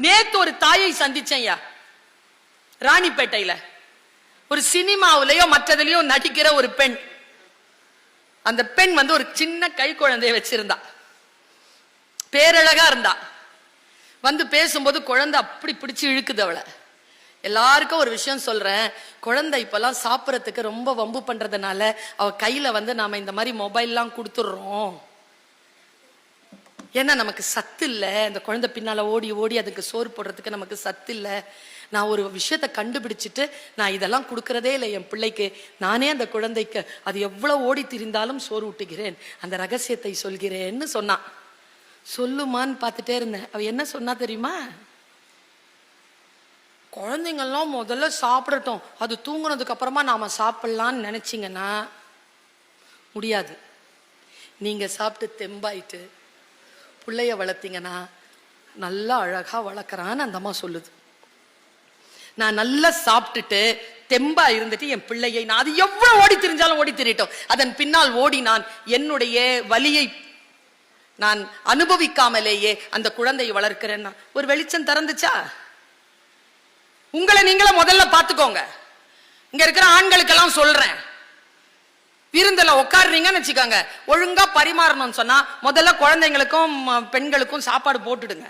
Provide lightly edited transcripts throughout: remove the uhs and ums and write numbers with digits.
நேத்து ஒரு தாயை சந்திச்சேன்யா, ராணிப்பேட்டையில. ஒரு சினிமாவிலயோ மற்றதுலயோ நடிக்கிற ஒரு பெண். அந்த பெண் வந்து ஒரு சின்ன கை குழந்தைய வச்சிருந்தா, பேரழகா இருந்தா. வந்து பேசும்போது குழந்தை அப்படி பிடிச்சு இழுக்குது அவளை. எல்லாருக்கும் ஒரு விஷயம் சொல்றேன், குழந்தை இப்பெல்லாம் சாப்பிடறதுக்கு ரொம்ப வம்பு பண்றதுனால அவ கையில வந்து நாம இந்த மாதிரி மொபைல்லாம் கொடுத்துடுறோம். ஏன்னா நமக்கு சத்து இல்லை, அந்த குழந்தை பின்னால ஓடி ஓடி அதுக்கு சோறு போடுறதுக்கு நமக்கு சத்து இல்லை. நான் ஒரு விஷயத்த கண்டுபிடிச்சிட்டு நான் இதெல்லாம் கொடுக்கறதே இல்லை என் பிள்ளைக்கு. நானே அந்த குழந்தைக்கு அது எவ்வளவு ஓடி திரிந்தாலும் சோறு ஊட்டுகிறேன், அந்த ரகசியத்தை சொல்கிறேன்னு சொன்னான். சொல்லுமான்னு பார்த்துட்டே இருந்தேன். அவ என்ன சொன்னா தெரியுமா? குழந்தைங்கள்லாம் முதல்ல சாப்பிடட்டும், அது தூங்குனதுக்கு அப்புறமா நாம சாப்பிடலான்னு நினைச்சிங்கன்னா முடியாது. நீங்க சாப்பிட்டு தெம்பாயிட்டு பிள்ளைய வளர்த்தீங்கன்னா நல்லா அழகா வளர்க்கறான்னு அந்த அம்மா சொல்லுது. நான் நல்லா சாப்பிட்டுட்டு தெம்பா இருந்துட்டு என் பிள்ளையை, நான் அது எவ்வளவு ஓடி திரிஞ்சாலும் ஓடி திரிட்டோம், அதன் பின்னால் ஓடி நான் என்னுடைய வலியை நான் அனுபவிக்காமலேயே அந்த குழந்தையை வளர்க்கிறேன்னா ஒரு வெளிச்சம் திறந்துச்சா? உங்களை நீங்கள முதல்ல பாத்துக்கோங்க. இங்க இருக்கிற ஆண்களுக்கெல்லாம் சொல்றேன், விருந்துல உட்காருறீங்கன்னு வச்சுக்கோங்க, ஒழுங்கா பரிமாறணும்னு சொன்னா முதல்ல குழந்தைங்களுக்கும் பெண்களுக்கும் சாப்பாடு போட்டுடுங்க.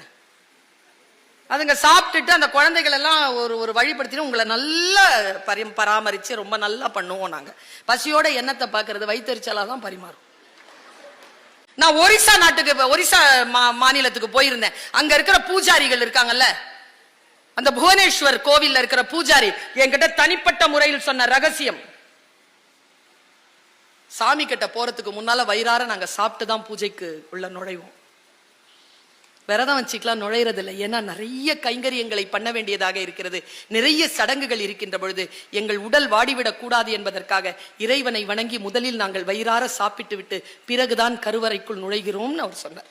அதுங்க சாப்பிட்டுட்டு அந்த குழந்தைகள் எல்லாம் ஒரு வழிபடுத்திட்டு உங்களை நல்லா பராமரிச்சு ரொம்ப நல்லா பண்ணுவோம். நாங்க பசியோட எண்ணத்தை பாக்குறது வயிற்றுச்சலாதான் பரிமாறும். நான் ஒரிசா நாட்டுக்கு, ஒரிசா மாநிலத்துக்கு போயிருந்தேன். அங்க இருக்கிற பூஜாரிகள் இருக்காங்கல்ல, அந்த புவனேஸ்வர் கோவில்ல இருக்கிற பூஜாரி என்கிட்ட தனிப்பட்ட முறையில் சொன்ன ரகசியம், சாமி கிட்ட போறதுக்கு முன்னால வயிறார நாங்க சாப்பிட்டு தான் பூஜைக்கு உள்ள நுழைவோம். விரதம் வச்சுக்கலாம் நுழைறது இல்லை. ஏன்னா நிறைய கைங்கரியங்களை பண்ண வேண்டியதாக இருக்கிறது, நிறைய சடங்குகள் இருக்கின்ற பொழுது எங்கள் உடல் வாடிவிடக் கூடாது என்பதற்காக இறைவனை வணங்கி முதலில் நாங்கள் வயிறார சாப்பிட்டு விட்டு பிறகுதான் கருவறைக்குள் நுழைகிறோம்னு அவர் சொன்னார்.